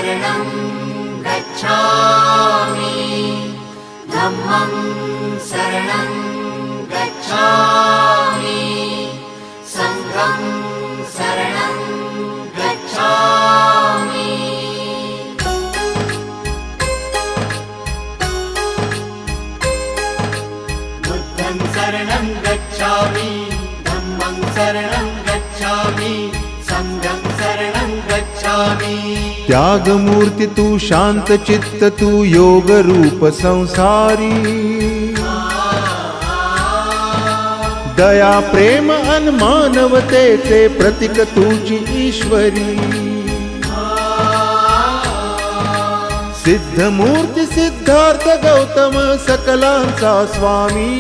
शरणं गच्छामि धम्मं शरणं गच्छामि संघं शरणं गच्छामि बुद्धं शरणं गच्छामि धम्मं शरणं गच्छामि संघं शरणं गच्छामि। त्यागमूर्ती तू शांत चित्त तू योग रूप संसारी दया प्रेम अन मानवतेचे प्रतीक तुझी ईश्वरी सिद्धमूर्ती सिद्धार्थ गौतम सकलांचा स्वामी